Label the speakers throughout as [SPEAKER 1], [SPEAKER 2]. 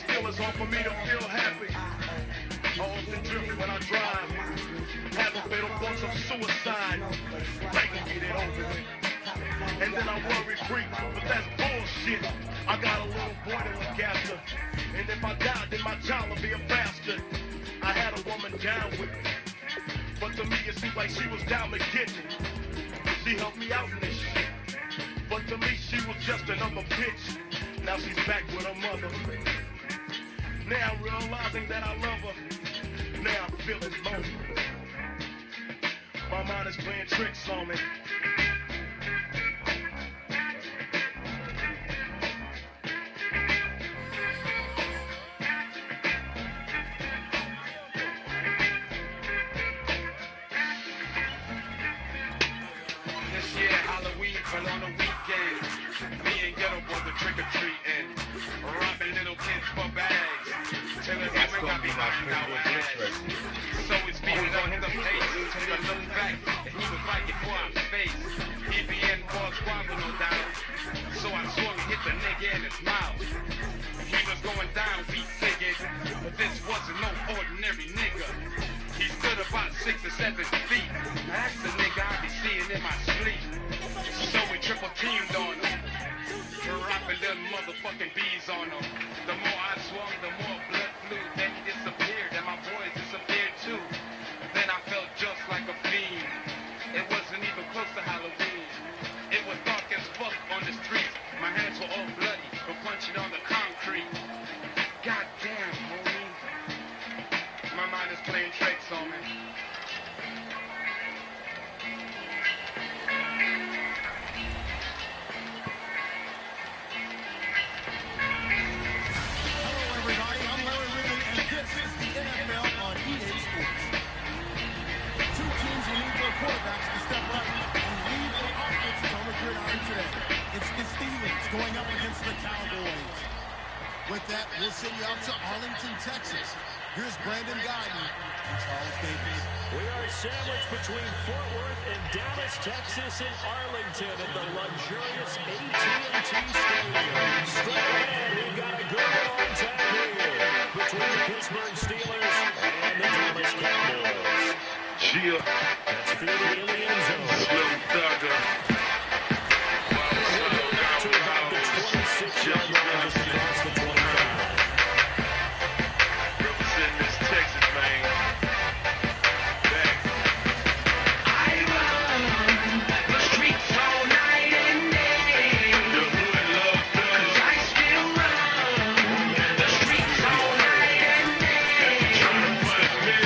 [SPEAKER 1] Still it's hard for me to feel happy. I often drift when I drive. Have a fatal thoughts of suicide. Like to get it over with. And then I worry free, but that's bullshit. I got a little boy that look after. And if I die, then my child will be a bastard. I had a woman down with me. But to me it seemed like she was down to get me. She helped me out in this shit. But to me she was just another bitch. Now she's back with her mother. Now I'm realizing that I love her. Now I'm feeling lonely. My mind is playing tricks on me.
[SPEAKER 2] This year Halloween fell on a weekend. Me and Ghetto Boy were trick-or-treating, robbing little kids for bags. Till the women got behind our ass. So it's beating on the face. Till I look back, and he was right before our face. EBN was squabbling no doubt. So I swung and hit the nigga in his mouth. He was going down, we figured. But this wasn't no ordinary nigga. He stood about 6 or 7 feet. That's the nigga I be seeing in my sleep. So we triple teamed on him. Dropping them motherfucking bees on him. The more I swung, the more blood flew. Then he disappeared, and my boys disappeared too. Then I felt just like a fiend. It wasn't even close to Halloween. It was dark as fuck on the streets. My hands were all bloody from punching on the concrete. God damn, homie. My mind is playing tricks on me.
[SPEAKER 3] Quarterbacks to step up and lead the offenses on the gridiron today. It's the Steelers going up against the Cowboys. With that, we'll send you out to Arlington, Texas. Here's Brandon Guyton and Charles Davis.
[SPEAKER 4] We are sandwiched between Fort Worth and Dallas, Texas, and Arlington at the luxurious AT&T Stadium. Straight ahead, we've got a good long tag here between the Pittsburgh Steelers and the Dallas Cowboys.
[SPEAKER 1] Gia.
[SPEAKER 4] That's fielded in the end zone.
[SPEAKER 1] Slim Thugger.
[SPEAKER 4] To about the 26-yard line, just across the 25.
[SPEAKER 1] Representing this Texas, man. Back.
[SPEAKER 5] I run the streets all night and day.
[SPEAKER 1] The hood love thugs.
[SPEAKER 5] 'Cause I still run the streets all night and day.
[SPEAKER 1] Trying to find me.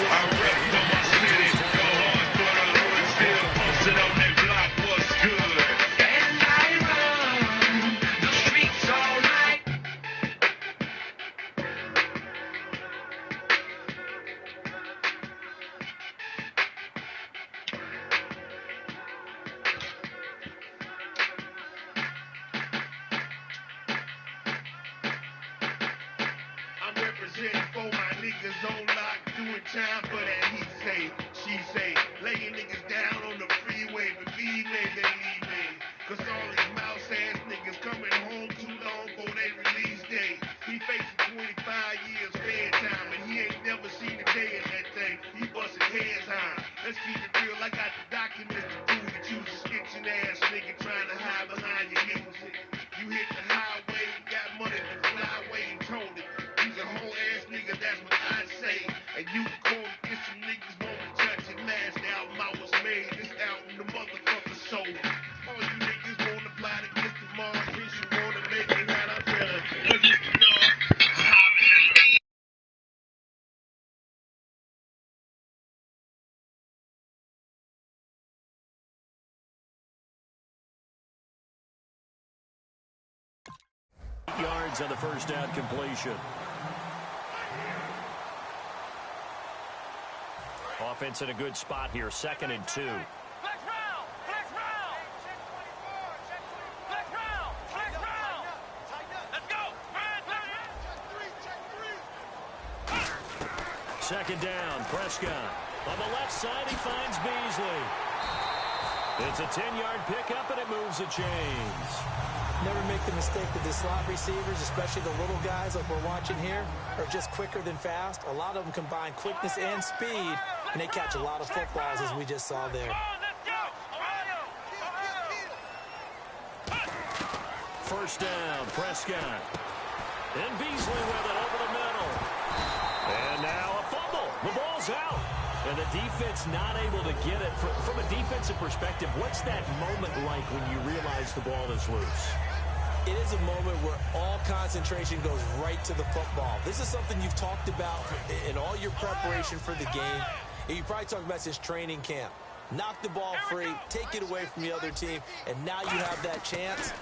[SPEAKER 1] I rep for my city. Go hard for the hood. Still posted on that block. What's good?
[SPEAKER 5] And I run the streets all night.
[SPEAKER 1] I'm representing for my niggas on lock, doing time for that he say, she say, laying niggas down on the freeway, but believe me, they leave me. 'Cause all these mouse ass niggas coming home too long for their release day. He facing 25 years fair time, and he ain't never seen a day in that thing. He busting heads high. Let's keep it real, I got the documents to prove that you a snitching ass nigga trying to hide behind your music. You hit the highway, got money to fly away and told it. He's a whole ass nigga, that's what I say. And you call get some niggas won't touch it. Last album I was made, this album the motherfucker sold. All you niggas wanna fly to get the Mars, bitch, you wanna make it out, I better look at the dog.
[SPEAKER 4] Yards on the first down completion. Offense in a good spot here, 2nd and 2. Second down, Prescott. On the left side, he finds Beasley. It's a 10-yard pickup, and it moves the chains.
[SPEAKER 6] Never make the mistake that the slot receivers, especially the little guys like we're watching here, are just quicker than fast. A lot of them combine quickness and speed, and they catch a lot of footballs, as we just saw there.
[SPEAKER 4] First down, Prescott. And Beasley with it over the middle. And now a fumble. The ball's out. And the defense not able to get it. From a defensive perspective, what's that moment like when you realize the ball is loose?
[SPEAKER 6] It is a moment where all concentration goes right to the football. This is something you've talked about in all your preparation for the game. And you probably talked about this training camp. Knock the ball free, take it away from the other team, and now you have that chance.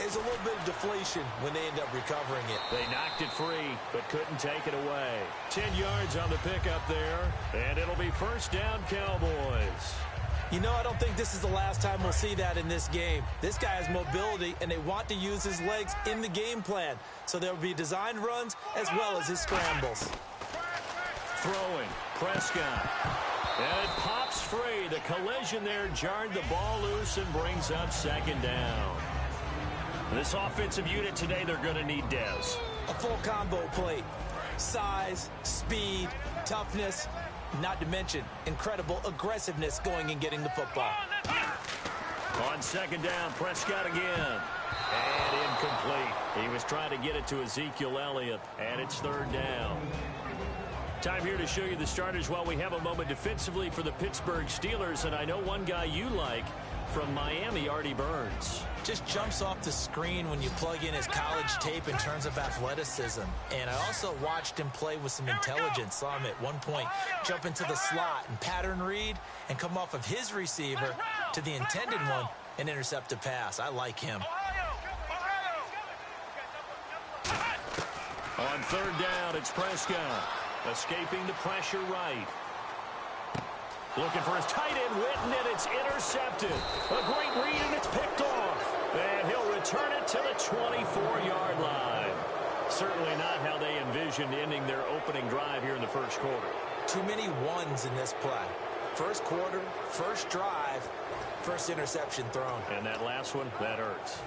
[SPEAKER 6] It's a little bit of deflation when they end up recovering it.
[SPEAKER 4] They knocked it free, but couldn't take it away. 10 yards on the pickup there, and it'll be first down, Cowboys.
[SPEAKER 6] You know, I don't think this is the last time we'll see that in this game. This guy has mobility, and they want to use his legs in the game plan. So there will be designed runs as well as his scrambles.
[SPEAKER 4] Throwing, Prescott. And it pops free. The collision there jarred the ball loose and brings up second down. This offensive unit today, they're going to need Dez.
[SPEAKER 6] A full combo plate. Size, speed, toughness, not to mention incredible aggressiveness going and getting the football.
[SPEAKER 4] On second down, Prescott again. And incomplete. He was trying to get it to Ezekiel Elliott, and it's third down. Time here to show you the starters while we have a moment defensively for the Pittsburgh Steelers. And I know one guy you like from Miami, Artie Burns.
[SPEAKER 6] Just jumps off the screen when you plug in his college tape in terms of athleticism. And I also watched him play with some intelligence. Saw him at one point jump into the slot and pattern read and come off of his receiver to the intended one and intercept a pass. I like him.
[SPEAKER 4] On third down, it's Prescott. Escaping the pressure right. Looking for his tight end, Witten, and it's intercepted. A great read, and it's picked off. And he'll return it to the 24-yard line. Certainly not how they envisioned ending their opening drive here in the first quarter.
[SPEAKER 6] Too many ones in this play. First quarter, first drive, first interception thrown.
[SPEAKER 4] And that last one, that hurts.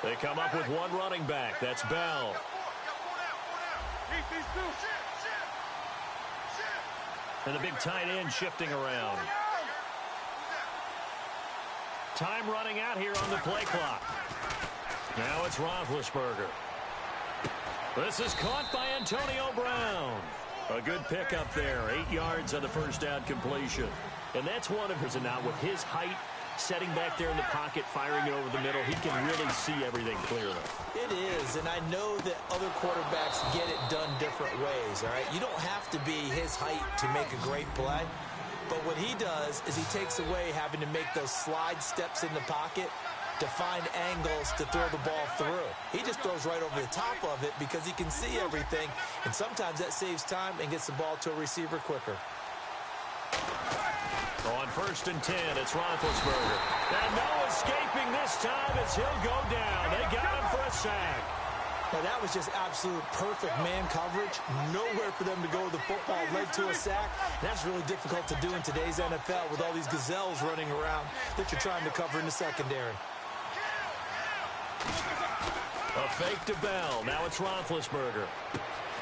[SPEAKER 4] They come up with one running back. That's Bell. And the big tight end shifting around. Time running out here on the play clock. Now it's Roethlisberger. This is caught by Antonio Brown. A good pickup there. 8 yards on the first down completion. And that's one of his, and now with his height, setting back there in the pocket, firing it over the middle, he can really see everything clearly.
[SPEAKER 6] It is, and I know that other quarterbacks get it done different ways, all right? You don't have to be his height to make a great play, but what he does is he takes away having to make those slide steps in the pocket to find angles to throw the ball through. He just throws right over the top of it because he can see everything, and sometimes that saves time and gets the ball to a receiver quicker.
[SPEAKER 4] On first and 10, it's Roethlisberger. And no escaping this time as he'll go down. They got him for a sack.
[SPEAKER 6] Now, that was just absolute perfect man coverage. Nowhere for them to go with the football. Led to a sack. That's really difficult to do in today's NFL with all these gazelles running around that you're trying to cover in the secondary.
[SPEAKER 4] A fake to Bell. Now it's Roethlisberger.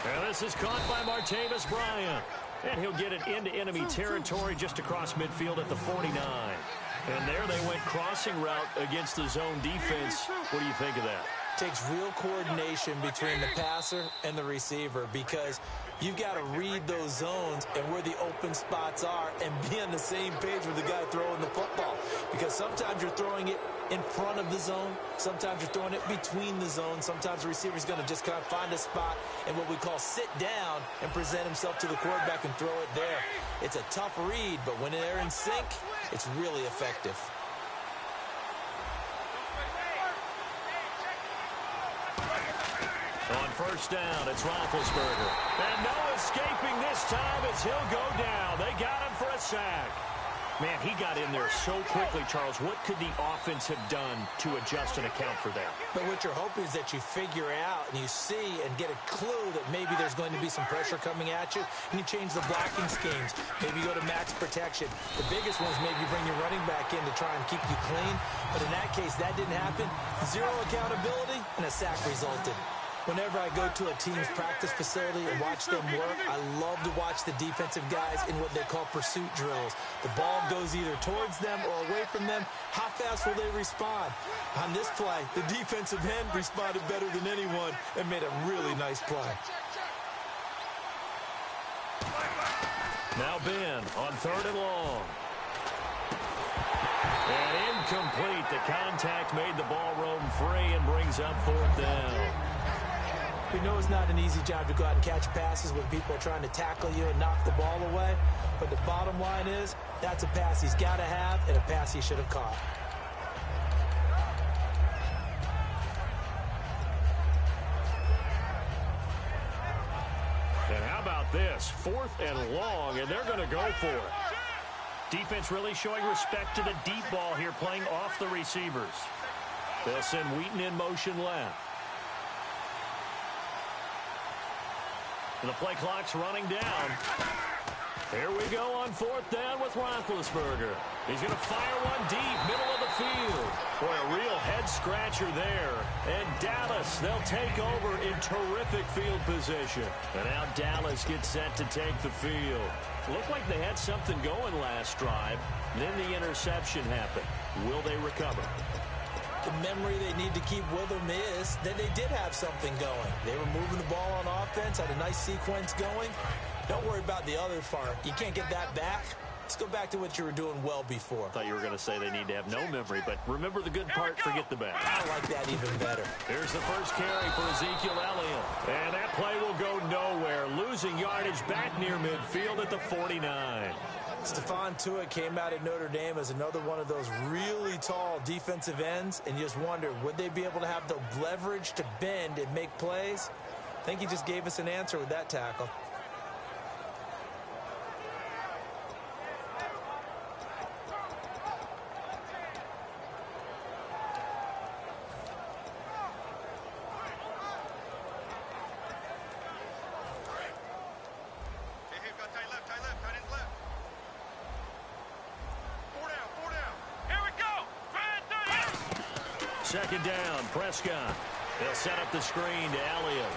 [SPEAKER 4] And this is caught by Martavis Bryant. And he'll get it into enemy territory just across midfield at the 49. And there they went crossing route against the zone defense. What do you think of that?
[SPEAKER 6] Takes real coordination between the passer and the receiver because you've got to read those zones and where the open spots are and be on the same page with the guy throwing the football. Because sometimes you're throwing it in front of the zone. Sometimes you're throwing it between the zones. Sometimes the receiver's going to just kind of find a spot and what we call sit down and present himself to the quarterback and throw it there. It's a tough read, but when they're in sync, it's really effective.
[SPEAKER 4] On first down, it's Roethlisberger. And no escaping this time as he'll go down. They got him for a sack. Man, he got in there so quickly, Charles. What could the offense have done to adjust and account for that?
[SPEAKER 6] But what you're hoping is that you figure out and you see and get a clue that maybe there's going to be some pressure coming at you, and you change the blocking schemes. Maybe you go to max protection. The biggest one is maybe you bring your running back in to try and keep you clean. But in that case, that didn't happen. Zero accountability, and a sack resulted. Whenever I go to a team's practice facility and watch them work, I love to watch the defensive guys in what they call pursuit drills. The ball goes either towards them or away from them. How fast will they respond? On this play, the defensive end responded better than anyone and made a really nice play.
[SPEAKER 4] Now Ben on 3rd and long. And incomplete. The contact made the ball roam free and brings up 4th down.
[SPEAKER 6] We know it's not an easy job to go out and catch passes when people are trying to tackle you and knock the ball away. But the bottom line is, that's a pass he's got to have and a pass he should have caught.
[SPEAKER 4] And how about this? 4th and long, and they're going to go for it. Defense really showing respect to the deep ball here, playing off the receivers. They'll send Wheaton in motion left. The play clock's running down. Here we go on 4th down with Roethlisberger. He's going to fire one deep, middle of the field. Boy, a real head-scratcher there. And Dallas, they'll take over in terrific field position. And now Dallas gets set to take the field. Looked like they had something going last drive. Then the interception happened. Will they recover?
[SPEAKER 6] The memory they need to keep with them is that they did have something going. They were moving the ball on offense, had a nice sequence going. Don't worry about the other part. You can't get that back. Let's go back to what you were doing well before.
[SPEAKER 4] I thought you were going to say they need to have no memory, but remember the good part, forget the bad.
[SPEAKER 6] I like that even better.
[SPEAKER 4] Here's the first carry for Ezekiel Elliott. And that play will go nowhere, losing yardage back near midfield at the 49.
[SPEAKER 6] Stephon Tuitt came out of Notre Dame as another one of those really tall defensive ends, and you just wonder, would they be able to have the leverage to bend and make plays? I think he just gave us an answer with that tackle.
[SPEAKER 4] Second down, Prescott. They'll set up the screen to Elliott.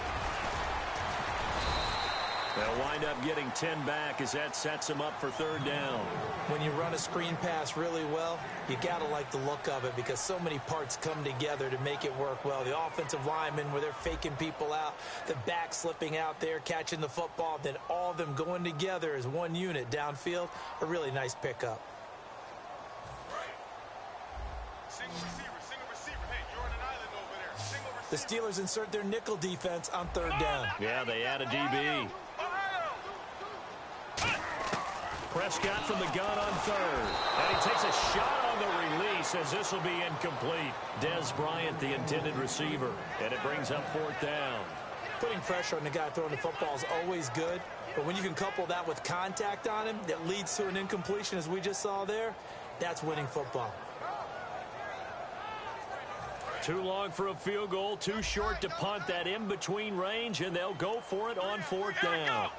[SPEAKER 4] They'll wind up getting 10 back as that sets him up for 3rd down.
[SPEAKER 6] When you run a screen pass really well, you got to like the look of it because so many parts come together to make it work well. The offensive linemen, where they're faking people out, the back slipping out there, catching the football, then all of them going together as one unit downfield, a really nice pickup. The Steelers insert their nickel defense on 3rd down.
[SPEAKER 4] Yeah, they add a DB. Prescott from the gun on 3rd. And he takes a shot on the release as this will be incomplete. Des Bryant, the intended receiver. And it brings up 4th down.
[SPEAKER 6] Putting pressure on the guy throwing the football is always good. But when you can couple that with contact on him that leads to an incompletion, as we just saw there, that's winning football.
[SPEAKER 4] Too long for a field goal, too short to punt. That in-between range, and they'll go for it on 4th down.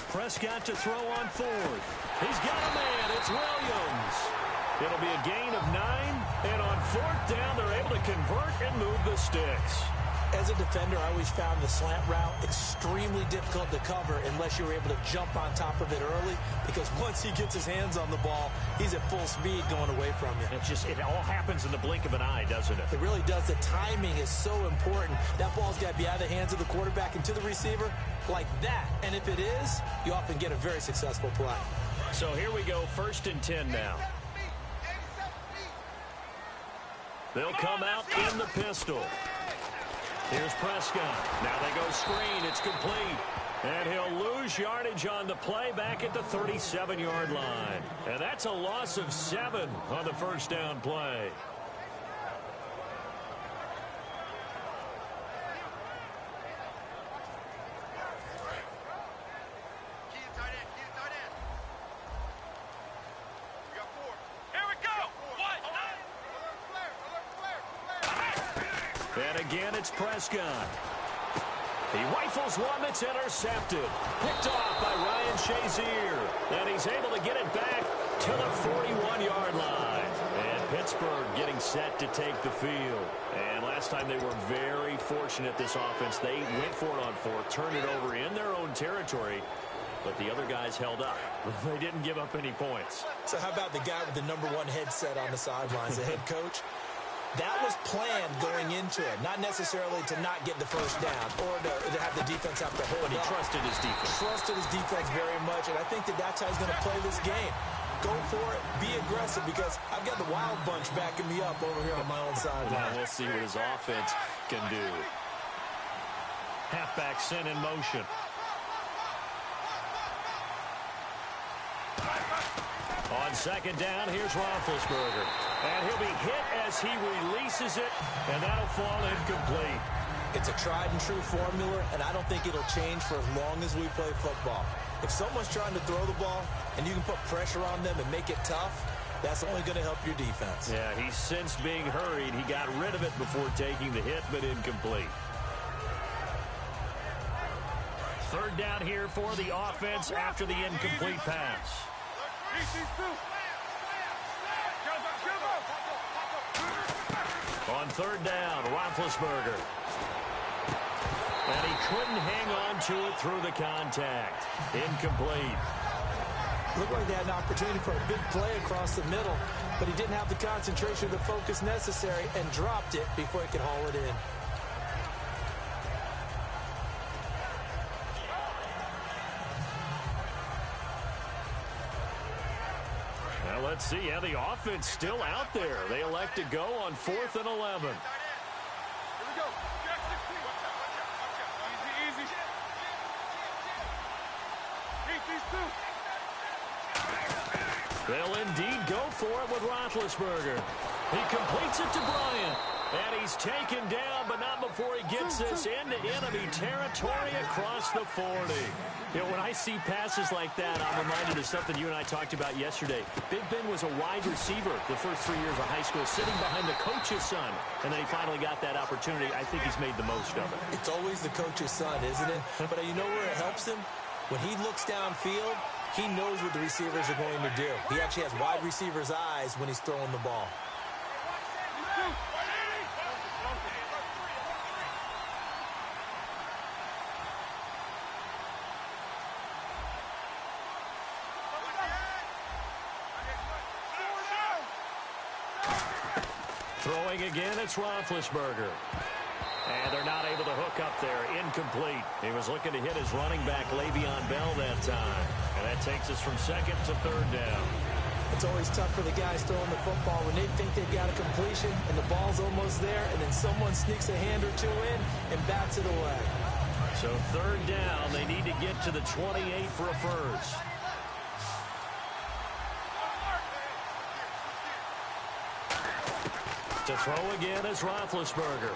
[SPEAKER 4] Prescott to throw on 4th. He's got a man. It's Williams. It'll be a gain of 9, and on 4th down, they're able to convert and move the sticks.
[SPEAKER 6] As a defender, I always found the slant route extremely difficult to cover unless you were able to jump on top of it early, because once he gets his hands on the ball, he's at full speed going away from you.
[SPEAKER 4] It all happens in the blink of an eye, doesn't it?
[SPEAKER 6] It really does. The timing is so important. That ball's got to be out of the hands of the quarterback and to the receiver like that. And if it is, you often get a very successful play.
[SPEAKER 4] So here we go, 1st and 10 now. They'll come out in the pistol. Here's Prescott. Now they go screen. It's complete. And he'll lose yardage on the play back at the 37-yard line. And that's a loss of 7 on the 1st down play. And again, it's Prescott. He rifles one that's intercepted. Picked off by Ryan Shazier. And he's able to get it back to the 41-yard line. And Pittsburgh getting set to take the field. And last time they were very fortunate, this offense. They went for it on fourth, turned it over in their own territory. But the other guys held up. They didn't give up any points.
[SPEAKER 6] So how about the guy with the number one headset on the sidelines, the head coach? That was planned going into it, not necessarily to not get the first down or to have the defense have to hold
[SPEAKER 4] But he
[SPEAKER 6] up.
[SPEAKER 4] trusted his defense.
[SPEAKER 6] Trusted his defense very much, and I think that's how he's going to play this game. Go for it, be aggressive, because I've got the wild bunch backing me up over here on my own sideline.
[SPEAKER 4] Now we'll see what his offense can do. Halfback sent in motion. On second down, here's Roethlisberger. And he'll be hit as he releases it, and that'll fall incomplete.
[SPEAKER 6] It's a tried-and-true formula, and I don't think it'll change for as long as we play football. If someone's trying to throw the ball, and you can put pressure on them and make it tough, that's only going to help your defense.
[SPEAKER 4] Yeah, he's since being hurried. He got rid of it before taking the hit, but incomplete. Third down here for the offense after the incomplete pass. On third down, Roethlisberger. And he couldn't hang on to it through the contact. Incomplete.
[SPEAKER 6] Looked like they had an opportunity for a big play across the middle, but he didn't have the concentration or the focus necessary and dropped it before he could haul it in.
[SPEAKER 4] Well, let's see. Yeah, the offense still out there. They elect to go on 4th and 11. They'll indeed go for it with Roethlisberger. He completes it to Bryant. And he's taken down, but not before he gets this into enemy territory across the 40. You know, when I see passes like that, I'm reminded of something you and I talked about yesterday. Big Ben was a wide receiver the first 3 years of high school, sitting behind the coach's son. And then he finally got that opportunity. I think he's made the most of it.
[SPEAKER 6] It's always the coach's son, isn't it? But you know where it helps him? When he looks downfield, he knows what the receivers are going to do. He actually has wide receivers' eyes when he's throwing the ball.
[SPEAKER 4] Throwing again, it's Roethlisberger. And they're not able to hook up there. Incomplete. He was looking to hit his running back, Le'Veon Bell, that time. And that takes us from second to third down.
[SPEAKER 6] It's always tough for the guys throwing the football when they think they've got a completion and the ball's almost there, and then someone sneaks a hand or two in and bats it away.
[SPEAKER 4] So third down, they need to get to the 28 for a first. To throw again is Roethlisberger.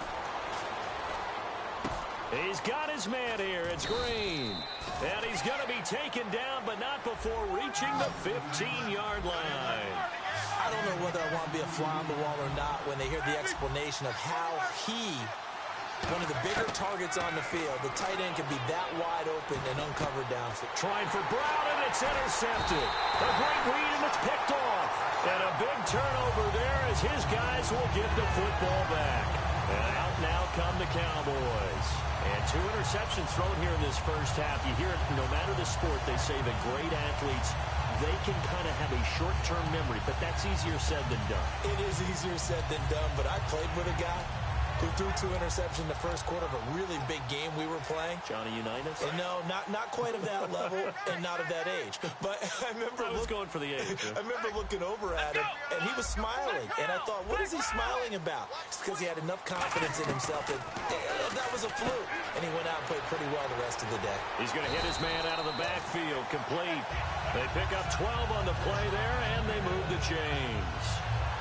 [SPEAKER 4] He's got his man here. It's Green. And he's going to be taken down, but not before reaching the 15-yard line.
[SPEAKER 6] I don't know whether I want to be a fly on the wall or not when they hear the explanation of how he, one of the bigger targets on the field, the tight end can be that wide open and uncovered downfield.
[SPEAKER 4] Trying for Brown, and it's intercepted. A great read, and it's picked off. And a big turnover there as his guys will get the football back. And out now come the Cowboys. And 2 interceptions thrown here in this first half. You hear it, no matter the sport, they say the great athletes, they can kind of have a short-term memory, but that's easier said than done.
[SPEAKER 6] It is easier said than done, but I played with a guy who threw 2 interceptions in the first quarter of a really big game we were playing.
[SPEAKER 4] Johnny Unitas?
[SPEAKER 6] And no, not quite of that level and not of that age. But I remember
[SPEAKER 4] going for the age. Yeah.
[SPEAKER 6] I remember looking over at him, and he was smiling. And I thought, what is he smiling about? It's because he had enough confidence in himself that that was a fluke. And he went out and played pretty well the rest of the day.
[SPEAKER 4] He's going to hit his man out of the backfield, complete. They pick up 12 on the play there, and they move the chains.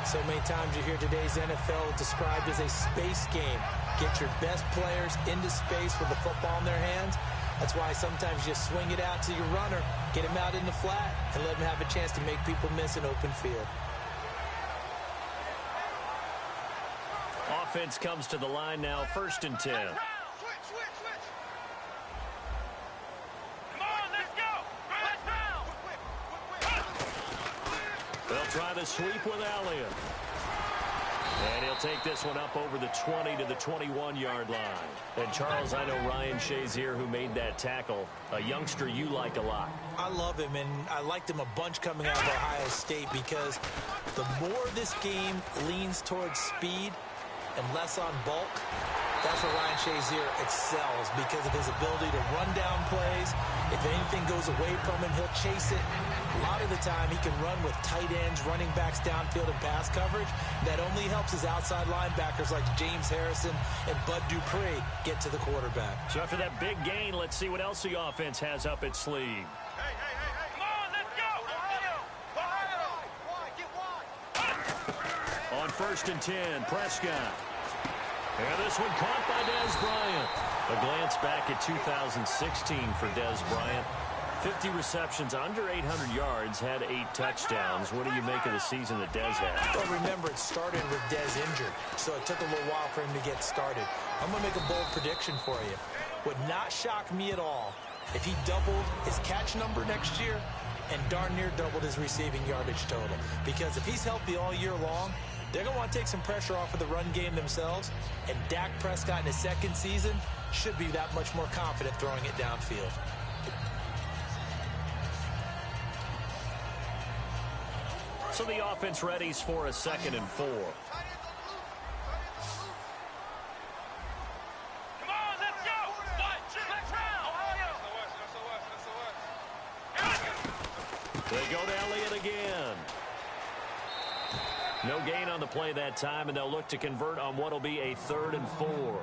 [SPEAKER 6] So many times you hear today's NFL described as a space game. Get your best players into space with the football in their hands. That's why sometimes you swing it out to your runner, get him out in the flat, and let him have a chance to make people miss an open field.
[SPEAKER 4] offense comes to the line now, 1st and 10. They'll try the sweep with Elliott. And he'll take this one up over the 20 to the 21-yard line. And, Charles, I know Ryan Shazier, who made that tackle, a youngster you like a lot.
[SPEAKER 6] I love him, and I liked him a bunch coming out of Ohio State because the more this game leans towards speed and less on bulk, that's where Ryan Shazier excels because of his ability to run down plays. If anything goes away from him, he'll chase it. A lot of the time, he can run with tight ends, running backs downfield and pass coverage. That only helps his outside linebackers like James Harrison and Bud Dupree get to the quarterback.
[SPEAKER 4] So after that big gain, let's see what else the offense has up its sleeve.
[SPEAKER 2] Come on, let's go! Ohio!
[SPEAKER 4] On 1st and 10, Prescott. And this one caught by Dez Bryant. A glance back at 2016 for Dez Bryant. 50 receptions, under 800 yards, had 8 touchdowns. What do you make of the season that Dez had?
[SPEAKER 6] Well, remember, it started with Dez injured, so it took a little while for him to get started. I'm going to make a bold prediction for you. Would not shock me at all if he doubled his catch number next year and darn near doubled his receiving yardage total. Because if he's healthy all year long, they're going to want to take some pressure off of the run game themselves, and Dak Prescott in his second season should be that much more confident throwing it downfield.
[SPEAKER 4] So the offense readies for a 2nd and 4.
[SPEAKER 2] Come on, let's go! Let's round!
[SPEAKER 4] They go to Elliott again. No gain on the play that time, and they'll look to convert on what will be a 3rd and 4.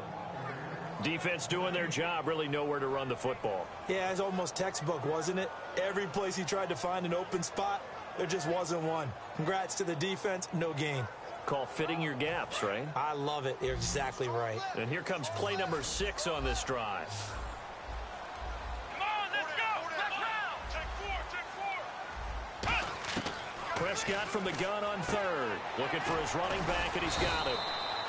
[SPEAKER 4] Defense doing their job, really nowhere to run the football.
[SPEAKER 6] Yeah, it's almost textbook, wasn't it? Every place he tried to find an open spot, there just wasn't one. Congrats to the defense, no gain.
[SPEAKER 4] Call fitting your gaps, right?
[SPEAKER 6] I love it. You're exactly right.
[SPEAKER 4] And here comes play number 6 on this drive.
[SPEAKER 2] Come on, let's go! Let's round! Check 4!
[SPEAKER 4] Prescott from the gun on 3rd. Looking for his running back, and he's got him.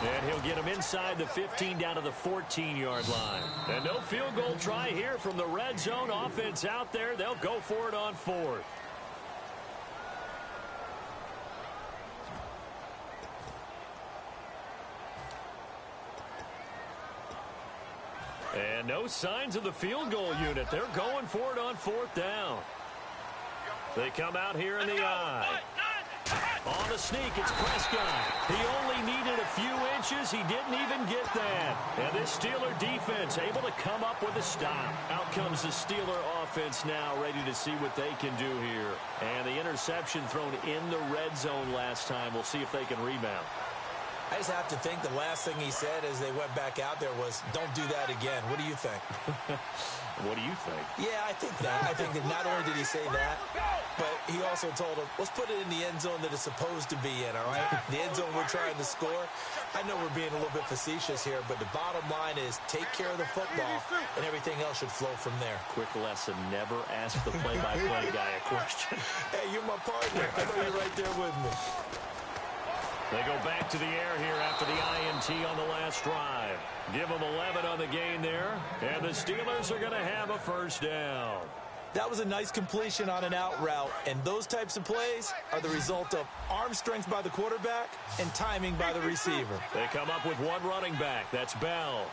[SPEAKER 4] And he'll get him inside the 15 down to the 14-yard line. And no field goal try here from the red zone offense out there. They'll go for it on 4th. And no signs of the field goal unit. They're going for it on 4th down. They come out here in the eye. On the sneak, it's Prescott. He only needed a few inches. He didn't even get that. And this Steeler defense able to come up with a stop. Out comes the Steeler offense now, ready to see what they can do here. And the interception thrown in the red zone last time. We'll see if they can rebound.
[SPEAKER 6] I just have to think the last thing he said as they went back out there was, don't do that again. What do you think?
[SPEAKER 4] What do you think?
[SPEAKER 6] Yeah, I think that. I think that not only did he say that, but he also told him, let's put it in the end zone that it's supposed to be in, all right? The end zone we're trying to score. I know we're being a little bit facetious here, but the bottom line is take care of the football, and everything else should flow from there.
[SPEAKER 4] Quick lesson, never ask the play-by-play guy a question.
[SPEAKER 6] Hey, you're my partner. I know you're right there with me.
[SPEAKER 4] They go back to the air here after the INT on the last drive. Give them 11 on the gain there, and the Steelers are going to have a 1st down.
[SPEAKER 6] That was a nice completion on an out route, and those types of plays are the result of arm strength by the quarterback and timing by the receiver.
[SPEAKER 4] They come up with one running back. That's Bell.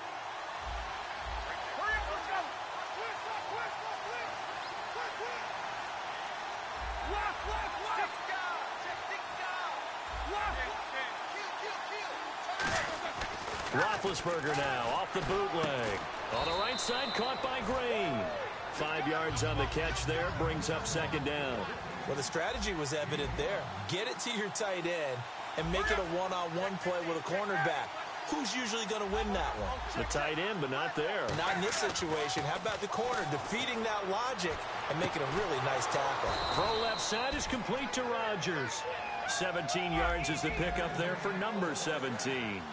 [SPEAKER 4] Roethlisberger now off the bootleg. On the right side, caught by Green. 5 yards on the catch there, brings up 2nd down.
[SPEAKER 6] Well, the strategy was evident there. Get it to your tight end and make it a one-on-one play with a cornerback. Who's usually going to win that one?
[SPEAKER 4] The tight end, but not there.
[SPEAKER 6] Not in this situation. How about the corner defeating that logic and making a really nice tackle?
[SPEAKER 4] Throw left side is complete to Rodgers. 17 yards is the pickup there for number 17.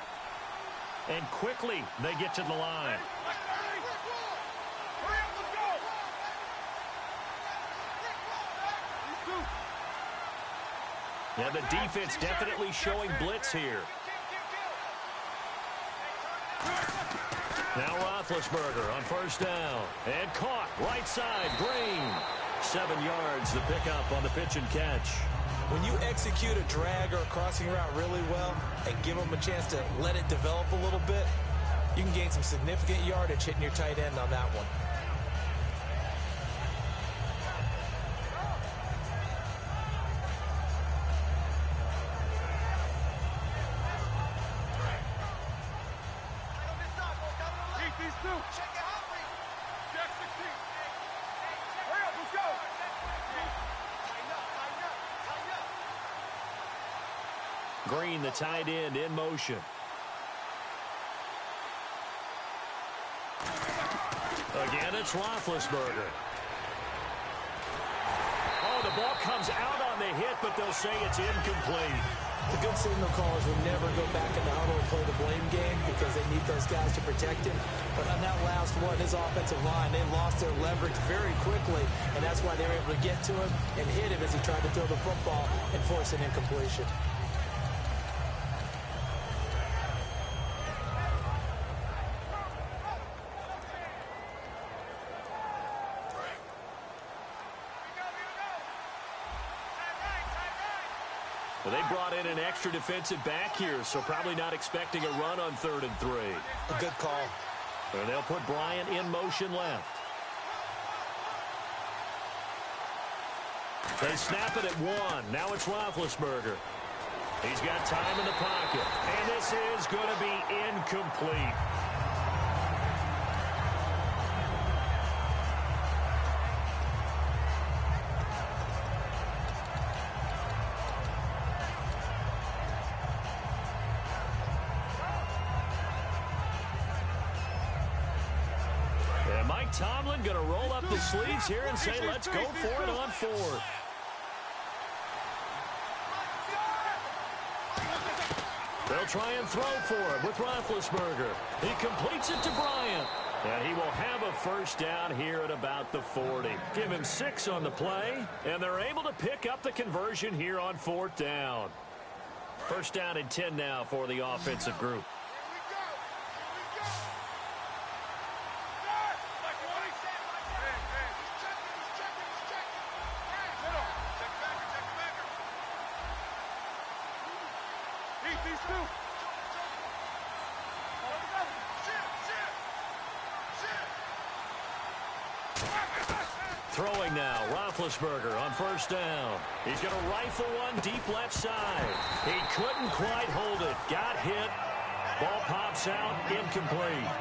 [SPEAKER 4] And quickly, they get to the line. And the defense definitely showing blitz here. Now Roethlisberger on first down. And caught right side. Green. 7 yards the pickup on the pitch and catch.
[SPEAKER 6] When you execute a drag or a crossing route really well and give them a chance to let it develop a little bit, you can gain some significant yardage hitting your tight end on that one.
[SPEAKER 4] Green, the tight end, in motion. Again, it's Roethlisberger. Oh, the ball comes out on the hit, but they'll say it's incomplete.
[SPEAKER 6] The good signal callers will never go back in the huddle and play the blame game because they need those guys to protect him. But on that last one, his offensive line, they lost their leverage very quickly, and that's why they were able to get to him and hit him as he tried to throw the football and force an incompletion.
[SPEAKER 4] Well, they brought in an extra defensive back here, so probably not expecting a run on 3rd and 3.
[SPEAKER 6] A good call.
[SPEAKER 4] And they'll put Bryant in motion left. They snap it at 1. Now it's Roethlisberger. He's got time in the pocket. And this is going to be incomplete. Tomlin going to roll up the sleeves here and say, let's go for it on 4th. They'll try and throw for it with Roethlisberger. He completes it to Bryant. And he will have a first down here at about the 40. Give him 6 on the play, and they're able to pick up the conversion here on 4th down. First down and 10 now for the offensive group. Throwing now, Roethlisberger on first down. He's going to rifle one deep left side. He couldn't quite hold it. Got hit. Ball pops out, incomplete.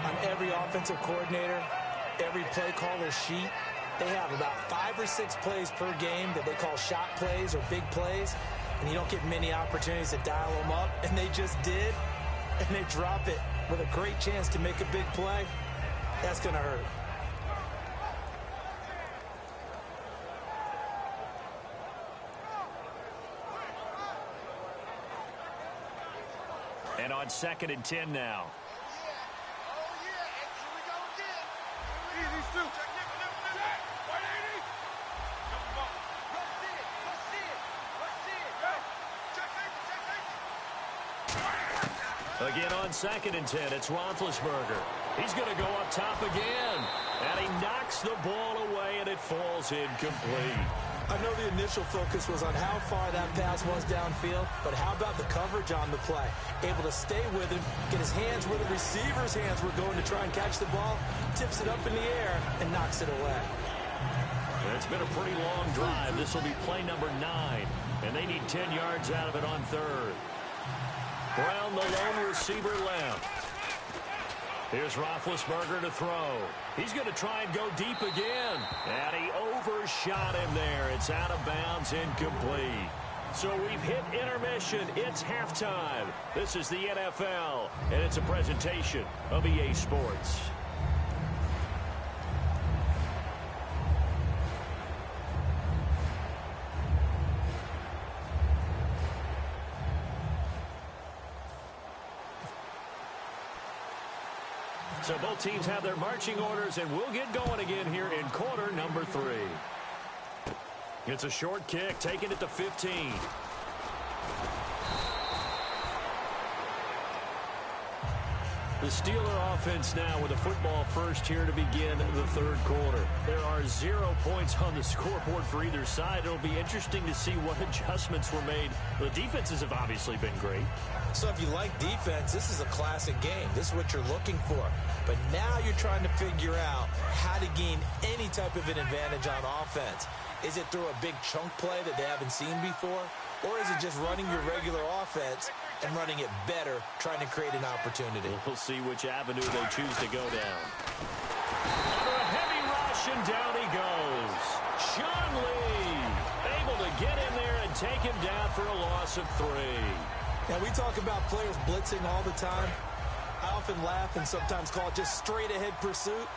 [SPEAKER 6] On every offensive coordinator, every play caller sheet, they have about 5 or 6 plays per game that they call shot plays or big plays, and you don't get many opportunities to dial them up, and they just did, and they drop it with a great chance to make a big play. That's going to hurt.
[SPEAKER 4] And on 2nd and 10 now. Again on 2nd and 10, it's Roethlisberger. He's going to go up top again. And he knocks the ball away, and it falls incomplete.
[SPEAKER 6] I know the initial focus was on how far that pass was downfield, but how about the coverage on the play? Able to stay with him, get his hands where the receiver's hands were going to try and catch the ball, tips it up in the air, and knocks it away.
[SPEAKER 4] It's been a pretty long drive. This will be play number 9, and they need 10 yards out of it on 3rd. Brown, the lone receiver left. Here's Roethlisberger to throw. He's going to try and go deep again. And he overshot him there. It's out of bounds, incomplete. So we've hit intermission. It's halftime. This is the NFL, and it's a presentation of EA Sports. So both teams have their marching orders, and we'll get going again here in quarter number 3. It's a short kick, taking it to 15. The Steeler offense now with a football first here to begin the third quarter. There are 0 points on the scoreboard for either side. It'll be interesting to see what adjustments were made. The defenses have obviously been great.
[SPEAKER 6] So if you like defense, this is a classic game. This is what you're looking for. But now you're trying to figure out how to gain any type of an advantage on offense. Is it through a big chunk play that they haven't seen before? Or is it just running your regular offense and running it better, trying to create an opportunity?
[SPEAKER 4] We'll see which avenue they choose to go down. Under a heavy rush, and down he goes. Sean Lee able to get in there and take him down for a loss of 3.
[SPEAKER 6] Now, we talk about players blitzing all the time. I often laugh and sometimes call it just straight-ahead pursuit.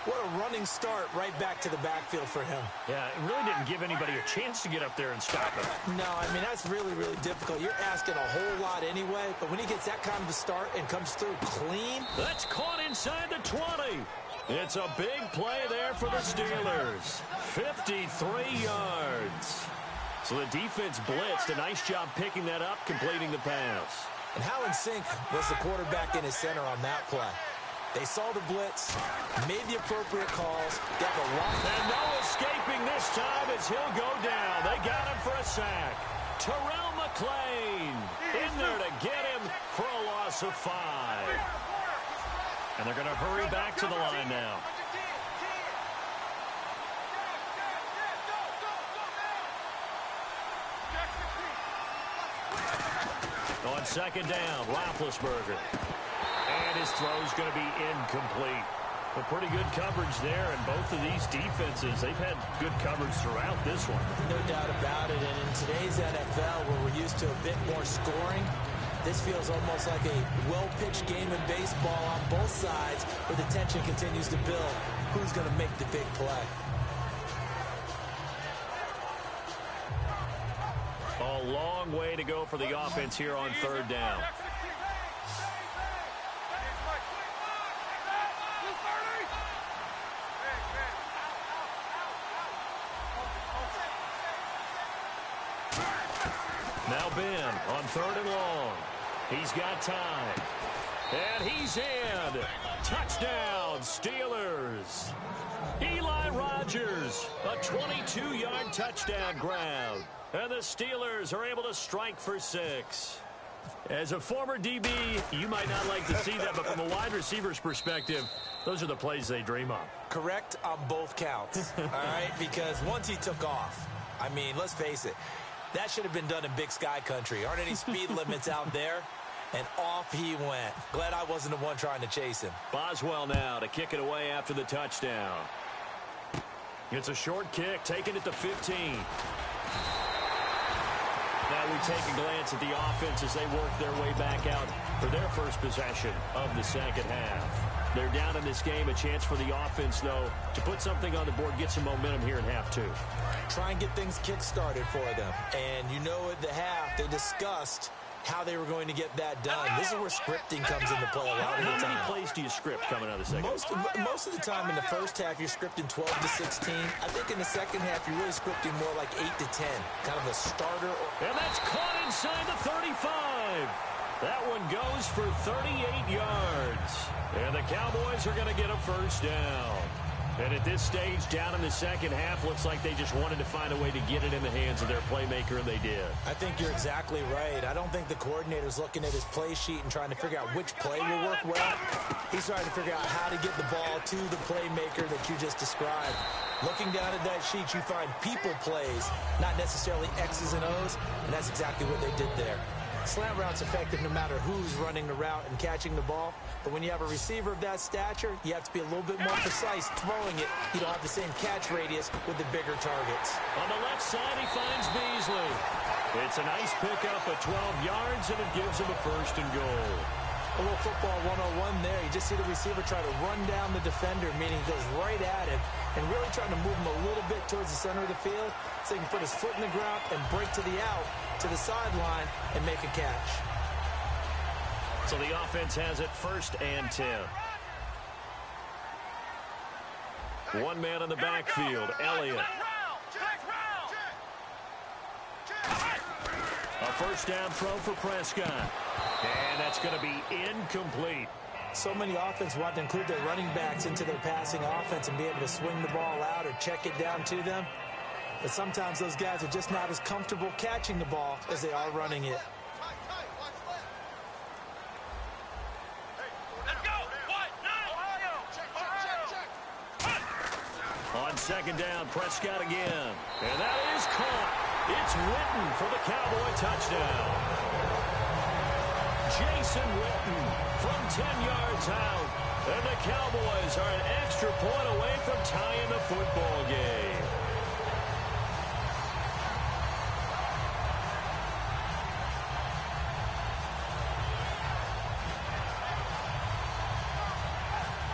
[SPEAKER 6] What a running start right back to the backfield for him.
[SPEAKER 4] Yeah, it really didn't give anybody a chance to get up there and stop him.
[SPEAKER 6] No, I mean, that's really, really difficult. You're asking a whole lot anyway, but when he gets that kind of a start and comes through clean.
[SPEAKER 4] That's caught inside the 20. It's a big play there for the Steelers. 53 yards. So the defense blitzed. A nice job picking that up, completing the pass.
[SPEAKER 6] And how in sync was the quarterback in his center on that play? They saw the blitz, made the appropriate calls, got the lock.
[SPEAKER 4] And no escaping this time as he'll go down. They got him for a sack. Terrell McClain in there to get him for a loss of 5. And they're going to hurry back to the line now. On second down, Roethlisberger. And his throw's going to be incomplete. But pretty good coverage there, and both of these defenses, they've had good coverage throughout this one.
[SPEAKER 6] No doubt about it, and in today's NFL, where we're used to a bit more scoring, this feels almost like a well-pitched game in baseball on both sides, where the tension continues to build. Who's going to make the big play?
[SPEAKER 4] A long way to go for the offense here on third down. Now Ben on third and long. He's got time. And he's in. Touchdown, Steelers. Eli Rogers, a 22-yard touchdown grab. And the Steelers are able to strike for 6. As a former DB, you might not like to see that, but from a wide receiver's perspective, those are the plays they dream of.
[SPEAKER 6] Correct on both counts, all right? Because once he took off, I mean, let's face it, that should have been done in Big Sky Country. Aren't any speed limits out there? And off he went. Glad I wasn't the one trying to chase him.
[SPEAKER 4] Boswell now to kick it away after the touchdown. It's a short kick, taking it to 15. Now we take a glance at the offense as they work their way back out for their first possession of the second half. They're down in this game. A chance for the offense, though, to put something on the board, get some momentum here in half 2.
[SPEAKER 6] Try and get things kick-started for them. And you know at the half, they discussed how they were going to get that done. This is where scripting comes into play a lot of the time.
[SPEAKER 4] How many plays do you script coming out of the second?
[SPEAKER 6] Most of the time in the first half, you're scripting 12 to 16. I think in the second half, you're really scripting more like 8 to 10. Kind of a starter.
[SPEAKER 4] And that's caught inside the 35. That one goes for 38 yards. And the Cowboys are going to get a first down. And at this stage, down in the second half, looks like they just wanted to find a way to get it in the hands of their playmaker, and they did.
[SPEAKER 6] I think you're exactly right. I don't think the coordinator's looking at his play sheet and trying to figure out which play will work well. He's trying to figure out how to get the ball to the playmaker that you just described. Looking down at that sheet, you find people plays, not necessarily X's and O's, and that's exactly what they did there. Slant route's effective no matter who's running the route and catching the ball. But when you have a receiver of that stature, you have to be a little bit more precise throwing it. You don't have the same catch radius with the bigger targets.
[SPEAKER 4] On the left side, he finds Beasley. It's a nice pickup of 12 yards, and it gives him a first and goal.
[SPEAKER 6] A little football 101 there. You just see the receiver try to run down the defender, meaning he goes right at him and really trying to move him a little bit towards the center of the field so he can put his foot in the ground and break to the out, to the sideline, and make a catch.
[SPEAKER 4] So the offense has it 1st and 10. One man in the backfield, Elliott. A first down throw for Prescott. And that's going to be incomplete.
[SPEAKER 6] So many offense want to include their running backs into their passing offense and be able to swing the ball out or check it down to them. But sometimes those guys are just not as comfortable catching the ball as they are running it.
[SPEAKER 4] On second down, Prescott again. And that is caught. It's Witten for the Cowboy touchdown. Jason Witten from 10 yards out. And the Cowboys are an extra point away from tying the football game.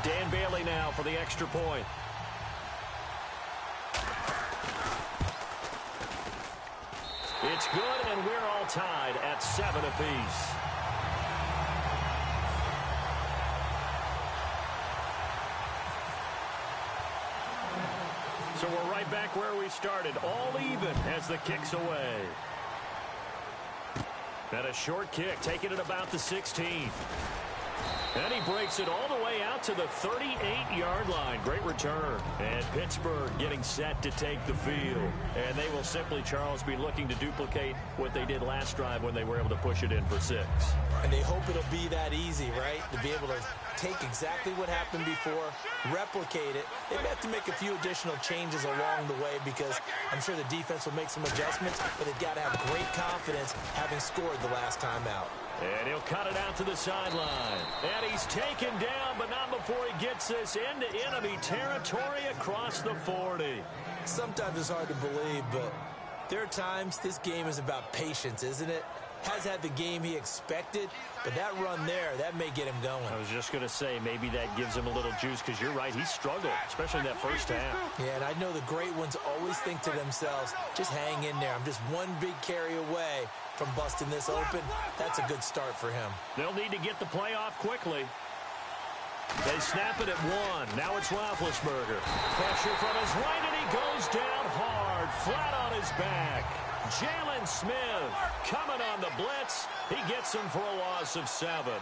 [SPEAKER 4] Dan Bailey now for the extra point. It's good, and we're all tied at 7 apiece. So we're right back where we started, all even as the kick's away. And a short kick, taking it about the 16. And he breaks it all the way out to the 38-yard line. Great return. And Pittsburgh getting set to take the field. And they will simply, Charles, be looking to duplicate what they did last drive when they were able to push it in for 6.
[SPEAKER 6] And they hope it'll be that easy, right? To be able to take exactly what happened before, replicate it. They may have to make a few additional changes along the way because I'm sure the defense will make some adjustments, but they've got to have great confidence having scored the last time out.
[SPEAKER 4] And he'll cut it out to the sideline. And he's taken down, but not before he gets this into enemy territory across the 40.
[SPEAKER 6] Sometimes it's hard to believe, but there are times this game is about patience, isn't it? Has had the game he expected, but that run there, that may get him going.
[SPEAKER 4] I was just going to say, maybe that gives him a little juice, because you're right, he struggled, especially in that first half.
[SPEAKER 6] Yeah, and I know the great ones always think to themselves, just hang in there. I'm just one big carry away from busting this open. That's a good start for him.
[SPEAKER 4] They'll need to get the play off quickly. They snap it at 1. Now it's Roethlisberger. Pressure from his right, and he goes down hard, flat on his back. Jalen Smith coming on the blitz. He gets him for a loss of 7.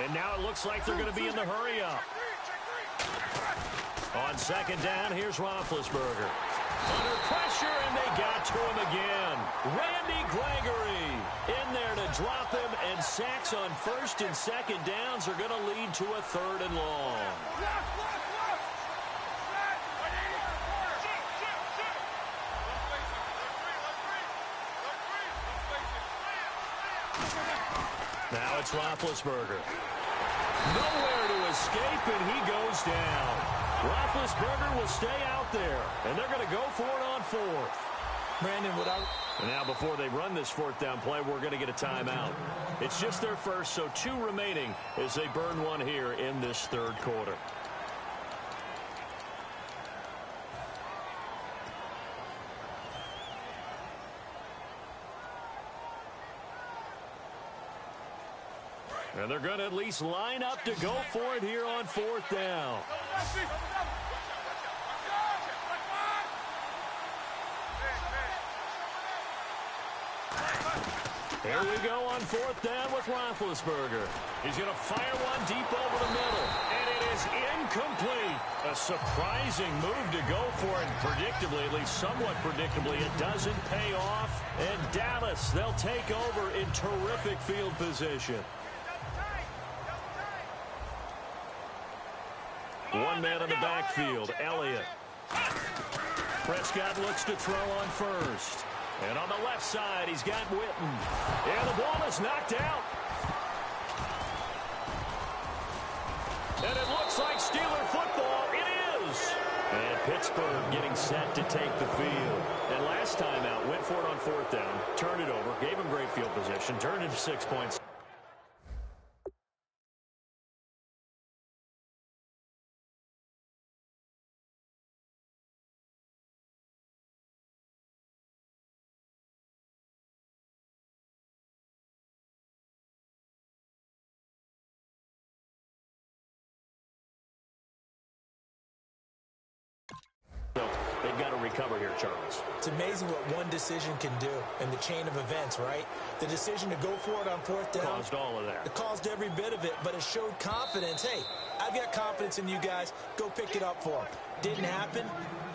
[SPEAKER 4] And now it looks like they're going to be in the hurry-up. On second down, here's Roethlisberger. Under pressure, and they got to him again. Randy Gregory in there to drop him, and sacks on first and second downs are going to lead to a 3rd and long. Now it's Roethlisberger. Nowhere to escape, and he goes down. Roethlisberger will stay out there, and they're going to go for it on 4th.
[SPEAKER 6] Brandon,
[SPEAKER 4] And now before they run this 4th down play, we're going to get a timeout. It's just their first, so 2 remaining as they burn one here in this 3rd quarter. And they're going to at least line up to go for it here on 4th down. Here we go on 4th down with Roethlisberger. He's going to fire one deep over the middle, and it is incomplete. A surprising move to go for it. Predictably, at least somewhat predictably, it doesn't pay off. And Dallas, they'll take over in terrific field position. One man in the backfield, Elliott. Prescott looks to throw on first. And on the left side, he's got Witten. And the ball is knocked out. And it looks like Steeler football. It is. And Pittsburgh getting set to take the field. And last time out, went for it on 4th down, turned it over, gave him great field position, turned it to 6 points. recover here, Charles.
[SPEAKER 6] It's amazing what one decision can do in the chain of events, right? The decision to go for it on fourth down.
[SPEAKER 4] Caused all of that.
[SPEAKER 6] It caused every bit of it, but it showed confidence. Hey, I've got confidence in you guys. Go pick it up for them. Didn't happen.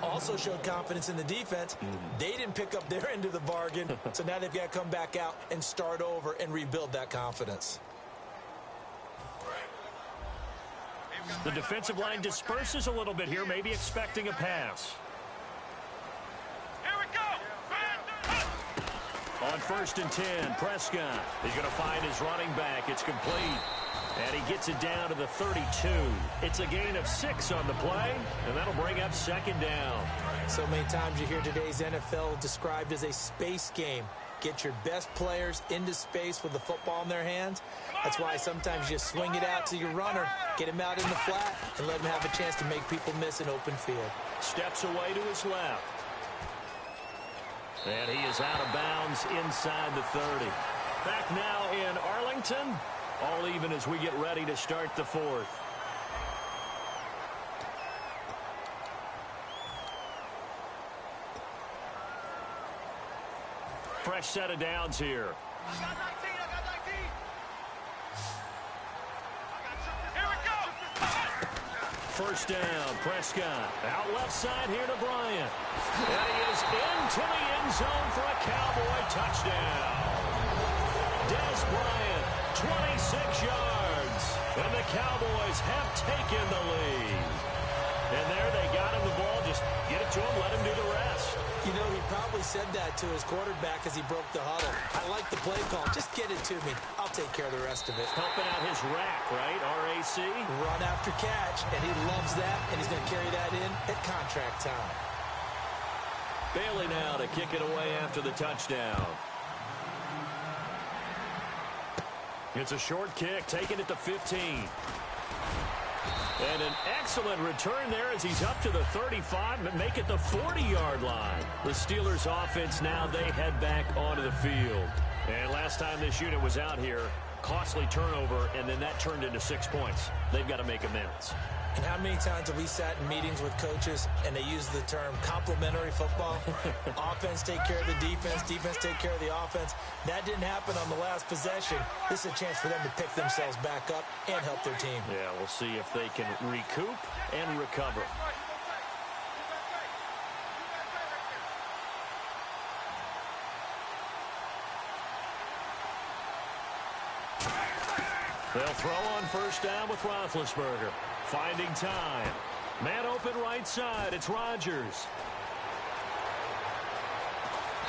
[SPEAKER 6] Also showed confidence in the defense. They didn't pick up their end of the bargain, so now they've got to come back out and start over and rebuild that confidence.
[SPEAKER 4] The defensive line disperses a little bit here, maybe expecting a pass.
[SPEAKER 2] Here we go.
[SPEAKER 4] On 1st and 10, Prescott is going to find his running back. It's complete. And he gets it down to the 32. It's a gain of 6 on the play, and that'll bring up 2nd down.
[SPEAKER 6] So many times you hear today's NFL described as a space game. Get your best players into space with the football in their hands. That's why sometimes you swing it out to your runner, get him out in the flat, and let him have a chance to make people miss an open field.
[SPEAKER 4] Steps away to his left. And he is out of bounds inside the 30. Back now in Arlington. All even as we get ready to start the 4th. Fresh set of downs here.
[SPEAKER 2] I got 19. I got 19. Here we go.
[SPEAKER 4] 1st down, Prescott. Out left side here to Bryant. And he is into the end zone for a Cowboy touchdown. Des Bryant, 26 yards. And the Cowboys have taken the lead. And there they got him the ball. Just get it to him, let him do the rest.
[SPEAKER 6] You know, he probably said that to his quarterback as he broke the huddle. I like the play call. Just get it to me. I'll take care of the rest of it.
[SPEAKER 4] Helping out his rack, right? RAC.
[SPEAKER 6] Run after catch, and he loves that, and he's going to carry that in at contract time.
[SPEAKER 4] Bailey now to kick it away after the touchdown. It's a short kick, taking it to 15. And an excellent return there as he's up to the 35, but make it the 40-yard line. The Steelers' offense now, they head back onto the field. And last time this unit was out here, costly turnover, and then that turned into 6 points. They've got to make amends.
[SPEAKER 6] And how many times have we sat in meetings with coaches and they use the term complementary football? Offense take care of the defense, defense take care of the offense. That didn't happen on the last possession. This is a chance for them to pick themselves back up and help their team.
[SPEAKER 4] Yeah, we'll see if they can recoup and recover. They'll throw on 1st down with Roethlisberger. Finding time. Man open right side. It's Rodgers.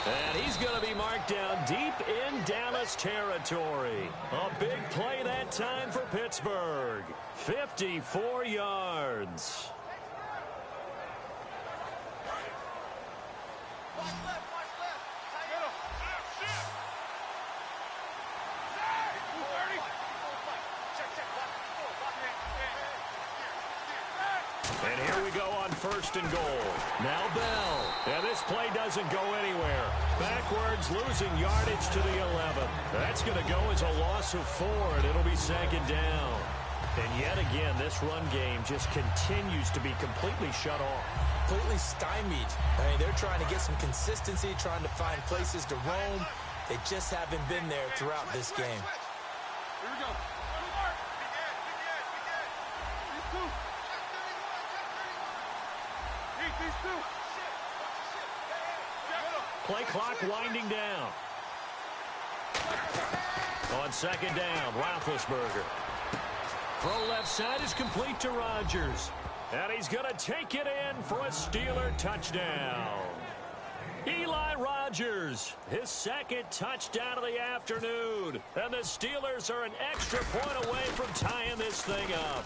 [SPEAKER 4] And he's going to be marked down deep in Dallas territory. A big play that time for Pittsburgh. 54 yards. And here we go on 1st and goal. Now Bell. And this play doesn't go anywhere. Backwards, losing yardage to the 11. That's going to go as a loss of 4, and it'll be 2nd down. And yet again, this run game just continues to be completely shut off.
[SPEAKER 6] Completely stymied. I mean, they're trying to get some consistency, trying to find places to roam. They just haven't been there throughout this game.
[SPEAKER 2] Here we go.
[SPEAKER 4] Play clock winding down. On 2nd down, Roethlisberger. Throw left side is complete to Rodgers. And he's going to take it in for a Steeler touchdown. Eli Rodgers, his 2nd touchdown of the afternoon. And the Steelers are an extra point away from tying this thing up.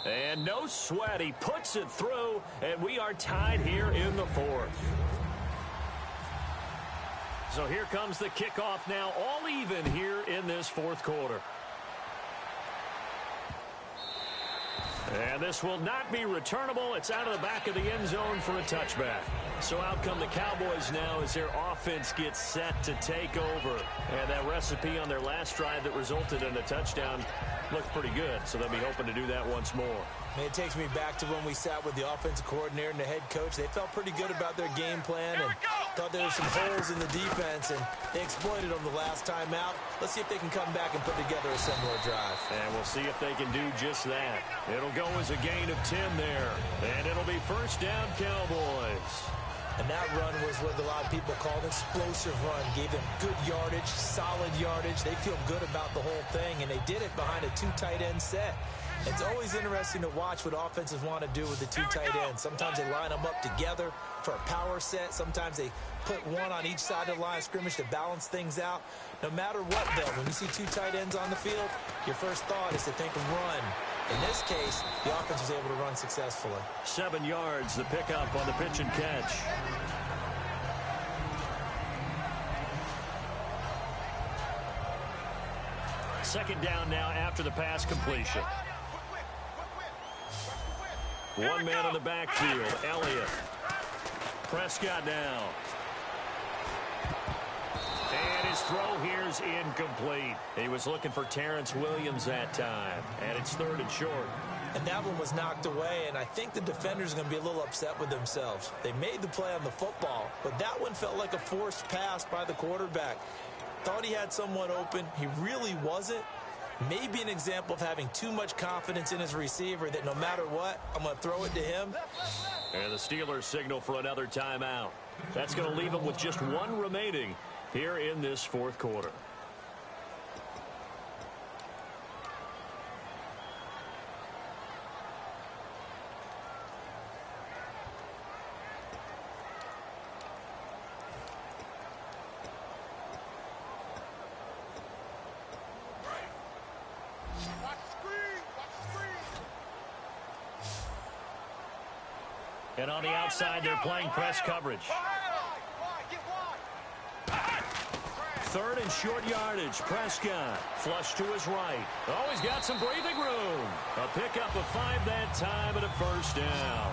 [SPEAKER 4] And no sweat, he puts it through, and we are tied here in the 4th. So here comes the kickoff now, all even here in this 4th quarter. And this will not be returnable. It's out of the back of the end zone for a touchback. So out come the Cowboys now as their offense gets set to take over. And that recipe on their last drive that resulted in a touchdown looked pretty good, so they'll be hoping to do that once more.
[SPEAKER 6] It takes me back to when we sat with the offensive coordinator and the head coach. They felt pretty good about their game plan and thought there were some holes in the defense, and they exploited them the last time out. Let's see if they can come back and put together a similar drive.
[SPEAKER 4] And we'll see if they can do just that. It'll go as a gain of 10 there, and it'll be first down Cowboys.
[SPEAKER 6] And that run was what a lot of people call an explosive run. Gave them good yardage, solid yardage. They feel good about the whole thing, and they did it behind a 2 tight end set. It's always interesting to watch what offenses want to do with the 2 tight ends. Sometimes they line them up together for a power set. Sometimes they put one on each side of the line of scrimmage to balance things out. No matter what, though, when you see 2 tight ends on the field, your first thought is to think of run. In this case, the offense was able to run successfully.
[SPEAKER 4] 7 yards, the pickup on the pitch and catch. Second down now after the pass completion. One man in the backfield, Elliott. Prescott now. And his throw here is incomplete. He was looking for Terrence Williams that time. And it's 3rd and short.
[SPEAKER 6] And that one was knocked away, and I think the defenders are going to be a little upset with themselves. They made the play on the football, but that one felt like a forced pass by the quarterback. Thought he had someone open. He really wasn't. Maybe an example of having too much confidence in his receiver that no matter what, I'm going to throw it to him.
[SPEAKER 4] And the Steelers signal for another timeout. That's going to leave them with just 1 remaining here in this 4th quarter. And on the outside, they're playing press coverage. 3rd and short yardage. Prescott flush to his right. Oh, he's got some breathing room. A pickup of 5 that time and a first down.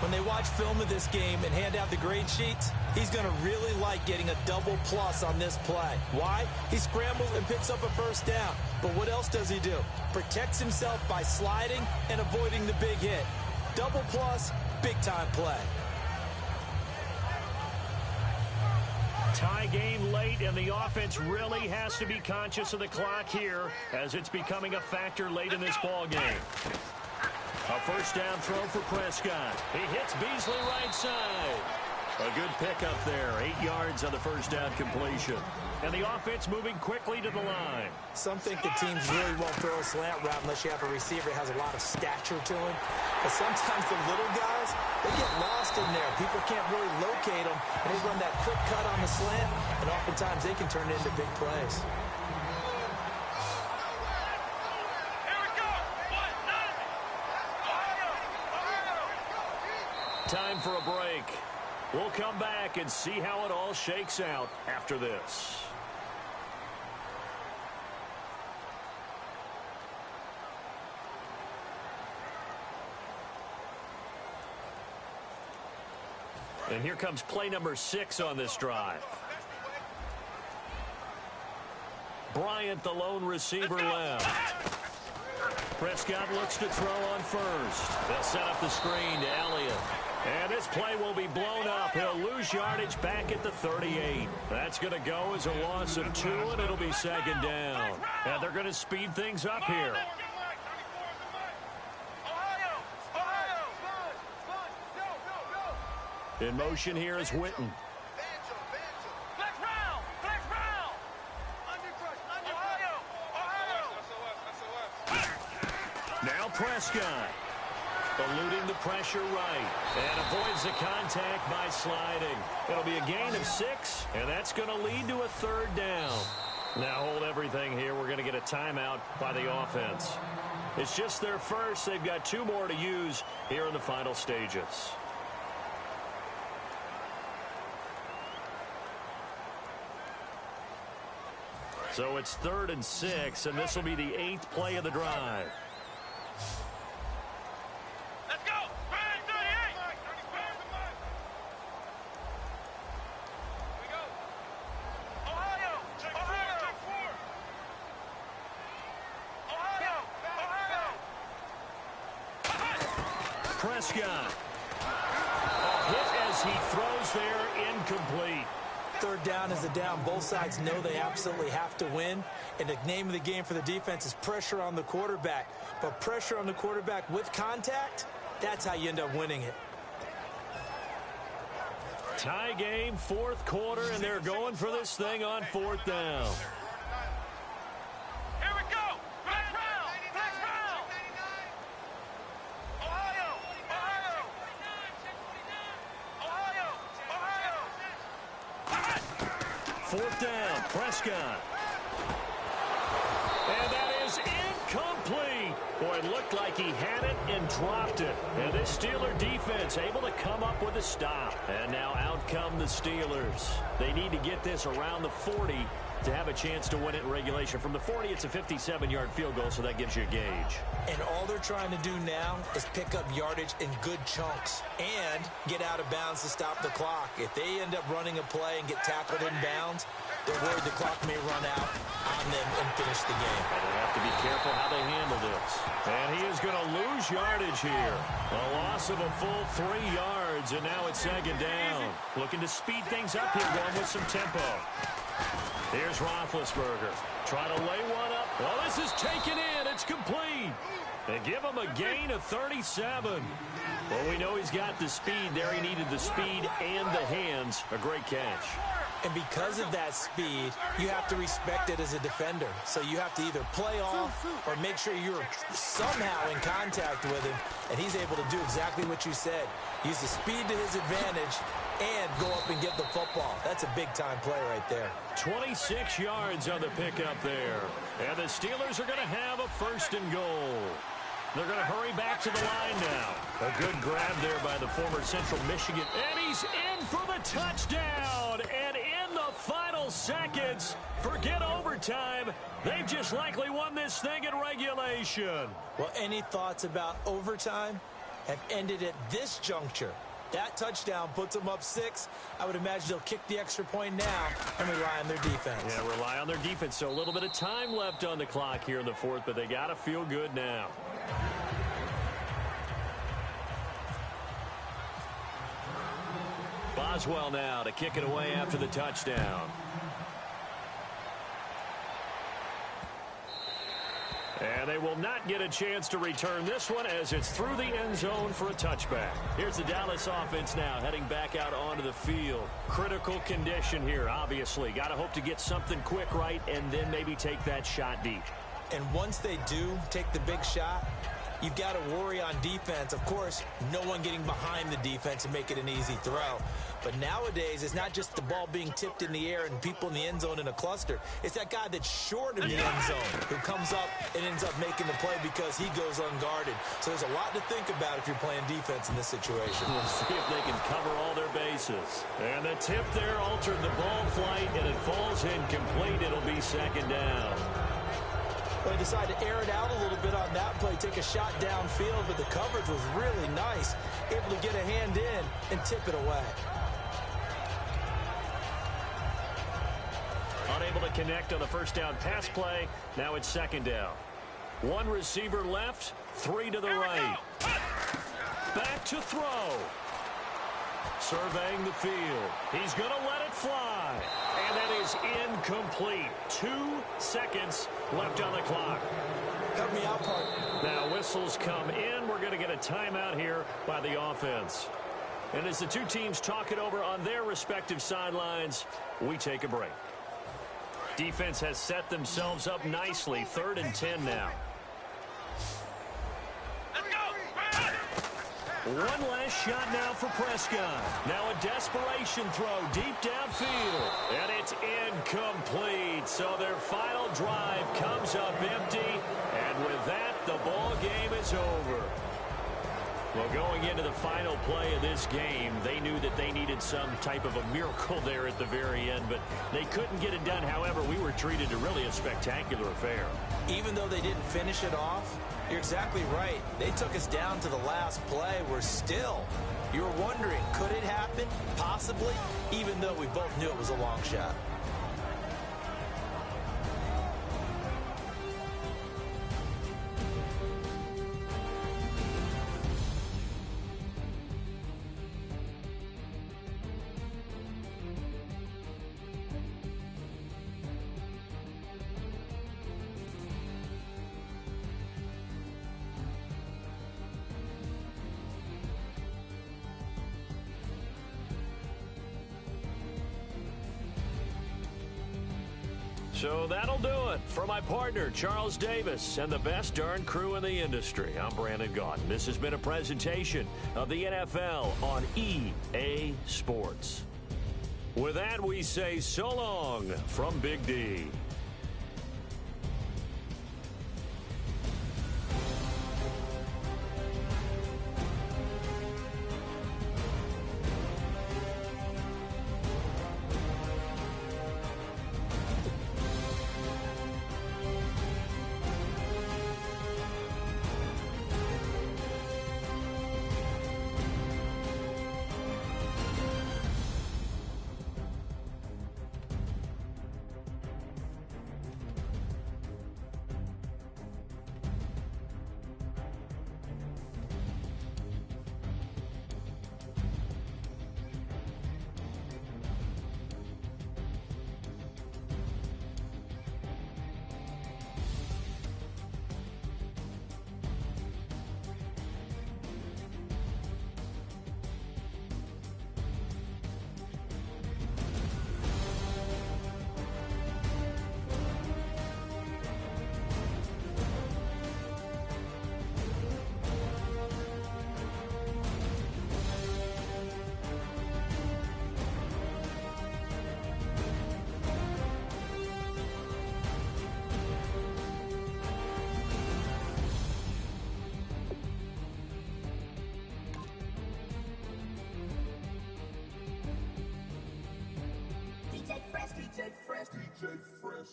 [SPEAKER 6] When they watch film of this game and hand out the grade sheets, he's going to really like getting a double plus on this play. Why? He scrambles and picks up a first down. But what else does he do? Protects himself by sliding and avoiding the big hit. Double plus, big-time play.
[SPEAKER 4] Tie game late, and the offense really has to be conscious of the clock here as it's becoming a factor late in this ball game. A first down throw for Prescott. He hits Beasley right side. A good pickup there. 8 yards on the first down completion. And the offense moving quickly to the line.
[SPEAKER 6] Some think the teams really won't throw a slant route unless you have a receiver that has a lot of stature to him. But sometimes the little guys, they get lost in there. People can't really locate them, and they run that quick cut on the slant, and oftentimes they can turn it into big plays.
[SPEAKER 4] Time for a break. We'll come back and see how it all shakes out after this. And here comes play number 6 on this drive. Bryant, the lone receiver, left. Prescott looks to throw on first. They'll set up the screen to Elliott. And this play will be blown up. He'll lose yardage back at the 38. That's going to go as a loss of 2, and it'll be 2nd down. And they're going to speed things up here. In motion here is Witten. Now Prescott. Eluding the pressure right. And avoids the contact by sliding. It'll be a gain of 6, and that's going to lead to a 3rd down. Now hold everything here. We're going to get a timeout by the offense. It's just their first. They've got 2 more to use here in the final stages. So it's 3rd and 6, and this will be the 8th play of the drive.
[SPEAKER 2] Let's go! 38! We go! Ohio! Ohio! Ohio!
[SPEAKER 4] Prescott. A hit as he throws there, incomplete.
[SPEAKER 6] Third down is a down. Both sides know they absolutely have to win. And the name of the game for the defense is pressure on the quarterback. But pressure on the quarterback with contact, that's how you end up winning it.
[SPEAKER 4] Tie game, fourth quarter, and they're going for this thing on fourth down.
[SPEAKER 2] Here we go. Flex round. Flex round. Ohio.
[SPEAKER 4] Fourth down, Prescott. And that is incomplete. Boy, it looked like he had it and dropped it. And this Steeler defense able to come up with a stop. And now out come the Steelers. They need to get this around the 40 to have a chance to win it in regulation. From the 40, it's a 57-yard field goal, so that gives you a gauge.
[SPEAKER 6] And all they're trying to do now is pick up yardage in good chunks and get out of bounds to stop the clock. If they end up running a play and get tackled in bounds, they're worried the clock may run out on them and finish the game.
[SPEAKER 4] And they have to be careful how they handle this. And he is going to lose yardage here. A loss of a full 3 yards, and now it's second down. Looking to speed things up here, going with some tempo. Here's Roethlisberger. Trying to lay one up. Well, this is taken in. It's complete. They give him a gain of 37. Well, we know he's got the speed there. He needed the speed and the hands. A great catch.
[SPEAKER 6] And because of that speed, you have to respect it as a defender. So you have to either play off or make sure you're somehow in contact with him. And he's able to do exactly what you said. Use the speed to his advantage and go up and get the football. That's a big-time play right there.
[SPEAKER 4] 26 yards on the pickup there. And the Steelers are going to have a first and goal. They're going to hurry back to the line now. A good grab there by the former Central Michigan. And he's in for the touchdown. And in the final seconds, forget overtime. They've just likely won this thing in regulation.
[SPEAKER 6] Well, any thoughts about overtime have ended at this juncture. That touchdown puts them up 6. I would imagine they'll kick the extra point now and rely on their defense.
[SPEAKER 4] Yeah, rely on their defense. So a little bit of time left on the clock here in the fourth, but they got to feel good now. Boswell now to kick it away after the touchdown. And they will not get a chance to return this one as it's through the end zone for a touchback. Here's the Dallas offense now heading back out onto the field. Critical condition here, obviously. Got to hope to get something quick right and then maybe take that shot deep.
[SPEAKER 6] And once they do take the big shot, you've got to worry on defense. Of course, no one getting behind the defense and make it an easy throw. But nowadays, it's not just the ball being tipped in the air and people in the end zone in a cluster. It's that guy that's short in the end zone who comes up and ends up making the play because he goes unguarded. So there's a lot to think about if you're playing defense in this situation.
[SPEAKER 4] We'll see if they can cover all their bases. And the tip there altered the ball flight, and it falls incomplete. It'll be second down.
[SPEAKER 6] Well, he decided to air it out a little bit on that play, take a shot downfield, but the coverage was really nice. Able to get a hand in and tip it away.
[SPEAKER 4] Unable to connect on the first down pass play. Now it's second down. One receiver left, 3 to the right. Back to throw. Surveying the field. He's going to let it fly. And that is incomplete. 2 seconds left on the clock.
[SPEAKER 6] Help me out, partner.
[SPEAKER 4] Now whistles come in. We're going to get a timeout here by the offense. And as the two teams talk it over on their respective sidelines, we take a break. Defense has set themselves up nicely. 3rd and 10 now. One last shot now for Prescott. Now a desperation throw deep downfield. And it's incomplete. So their final drive comes up empty. And with that, the ball game is over. Well, going into the final play of this game, they knew that they needed some type of a miracle there at the very end, but they couldn't get it done. However, we were treated to really a spectacular affair.
[SPEAKER 6] Even though they didn't finish it off, you're exactly right. They took us down to the last play. We're still, you were wondering, could it happen? Possibly, even though we both knew it was a long shot.
[SPEAKER 4] So that'll do it. For my partner, Charles Davis, and the best darn crew in the industry, I'm Brandon Gaudin. This has been a presentation of the NFL on EA Sports. With that, we say so long from Big D.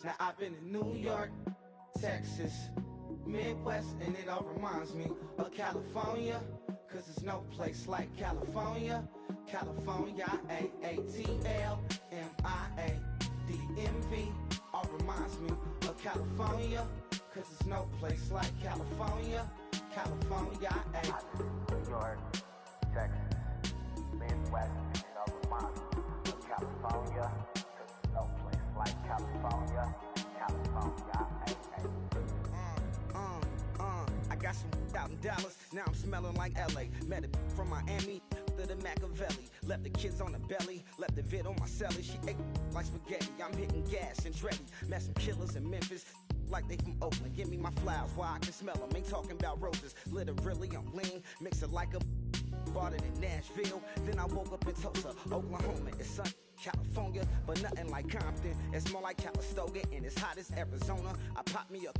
[SPEAKER 7] Now I've been in New York, Texas, Midwest, and it all reminds me of California, cause there's no place like California. California, A-A-T-L-M-I-A-D-M-V, all reminds me of California, cause there's no place like California. California,
[SPEAKER 8] New York, Texas, Midwest, and it all reminds me of California, cause there's no place like California. California,
[SPEAKER 7] I got some out in Dallas, now I'm smelling like LA. Met a from Miami to the Machiavelli. Left the kids on the belly, left the vid on my celly. She ate like spaghetti, I'm hitting gas and Dreddy. Met some killers in Memphis, like they from Oakland. Give me my flowers while I can smell them. Ain't talking about roses, literally I'm lean. Mix it like a bought it in Nashville. Then I woke up in Tulsa, Oklahoma. It's sun, California, but nothing like Compton. It's more like Calistoga and it's hot as Arizona. I pop me up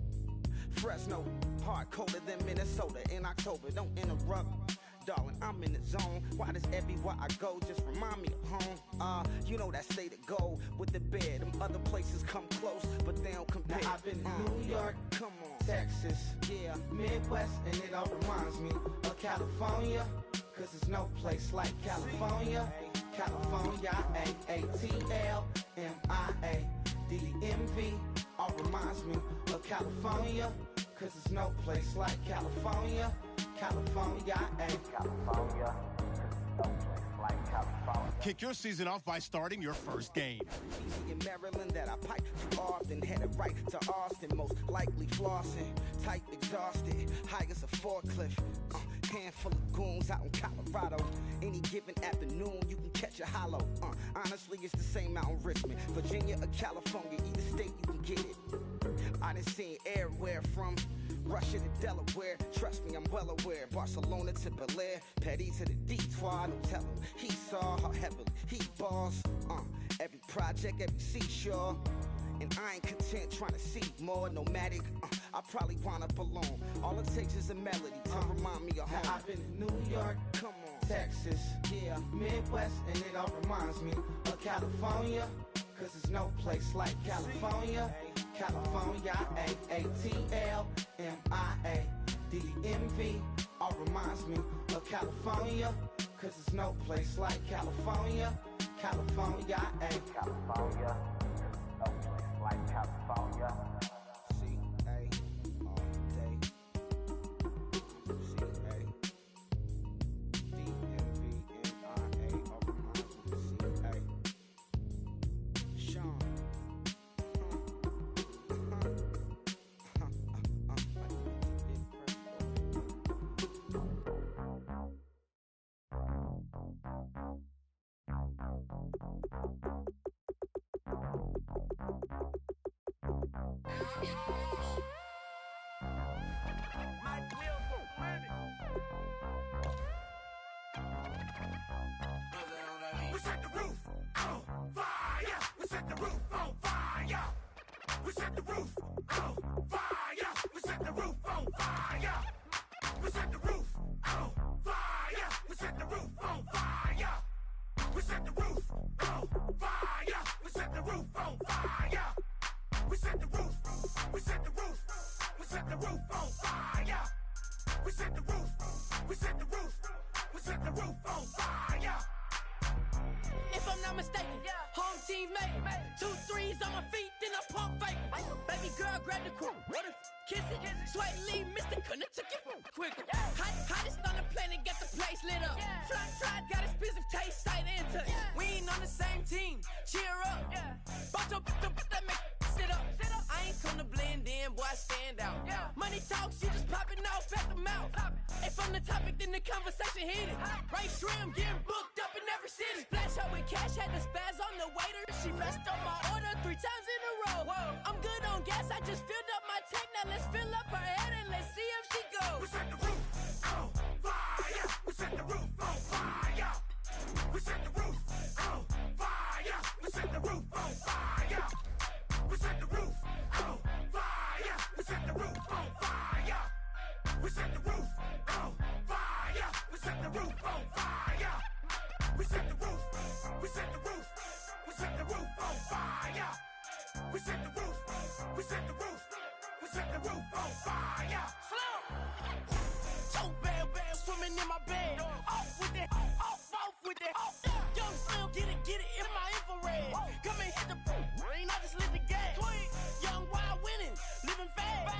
[SPEAKER 7] Fresno, hard colder than Minnesota in October. Don't interrupt, darling, I'm in the zone. Why does everywhere I go just remind me of home? You know that state of gold with the bed. Them other places come close, but they don't compare. Now I've been in New York, come on, Texas, yeah, Midwest, and it all reminds me of California, cause there's no place like California. California, A-A-T-L-M-I-A-D-M-V, all reminds me of California, cause there's no place like California. California,
[SPEAKER 8] California, no place like California.
[SPEAKER 3] Kick your season off by starting your first game.
[SPEAKER 7] Easy in Maryland that I pipe too often. Headed right to Austin, most likely flossing. Tight, exhausted, high as a forklift. Handful of goons out in Colorado. Any given afternoon, you can catch a hollow. Honestly, it's the same out in Richmond, Virginia or California. Either state, you can get it. I done seen everywhere from Russia to Delaware. Trust me, I'm well aware. Barcelona to Bel Air, Petty to the Detroit. Don't tell him he saw how heavily he balls. Every project, every seashore. And I ain't content trying to see more nomadic. I probably wind up alone. All it takes is a melody to remind me of home. Now I've been in New York, come on, Texas, yeah, Midwest, and it all reminds me of California, cause there's no place like California. California, A-A-T-L-M-I-A-D-M-V, all reminds me of California, cause there's no place like California. California,
[SPEAKER 8] California, no place like California.
[SPEAKER 7] C-A all day. C-A D-M-V-M-I-A, all reminds me of C-A. Sean.
[SPEAKER 1] We set the roof on fire. We set the roof on fire. We set the roof on fire. We set the roof on fire. We set the roof on fire. We set the roof on fire. We set the roof on fire. We set the roof on fire. We set the roof. We set the roof. We set the roof on fire. We set the roof. We set the roof. We set the roof on fire.
[SPEAKER 9] If I'm not mistaken, home team made it. 2 3s on my feet, then I pump fake. Baby girl, grab the crew. What if kiss it? Sweat leave, Mr. Couldn't took it quick. Hottest on the planet, got the place lit up. Fly, got expensive taste, sight and touch. We ain't on the same team, cheer up. Bought your that make sit up. I ain't come to blend in, boy, I stand out. Money talks, you just popping off at the mouth. If I'm the topic, then the conversation heated. Right shrimp, getting booked up in every city. Splash her with cash, had the spaz on the waiter. She messed up my order 3 times in a row. I'm good on gas, I just filled up my tank. Now let's fill up her head and let's see if she goes.
[SPEAKER 1] We set the roof on fire. We set the roof on fire. We set the roof on fire. We set the roof on fire. We set the roof on fire. We set the roof on fire. We set the roof on fire. We set the roof on fire. We set the roof. We set the roof. We set the roof on fire. We set the roof. We set the roof. We set the roof on fire.
[SPEAKER 9] So bad, swimming in my bed. Off with it, off with it. Young Slim, get it in my infrared. Come and hit the rain, I just lit the gas. Young wild winning, living fast.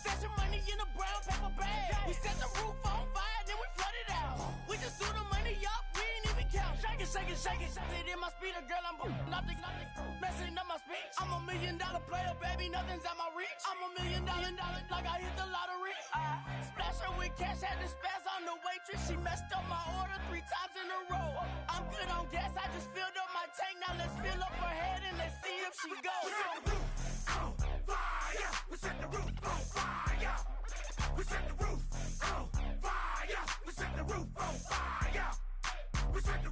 [SPEAKER 9] Stashing money in a brown paper bag. We set the roof on fire, then we flood it out. We just threw the money up, we ain't even count. Shake it. It in my speeder, girl, I'm nothing, messing up my speech. I'm $1 million player, baby, nothing's at my reach. I'm $1 million, like I hit the lottery. Splash her with cash, had the spaz on the waitress. She messed up my order 3 times in a row. I'm good on gas, I just filled up my tank. Now let's fill up her head and let's see if she goes.
[SPEAKER 1] We set the roof on fire. We set the roof on fire. We set the roof on fire. We set the roof on fire. We set the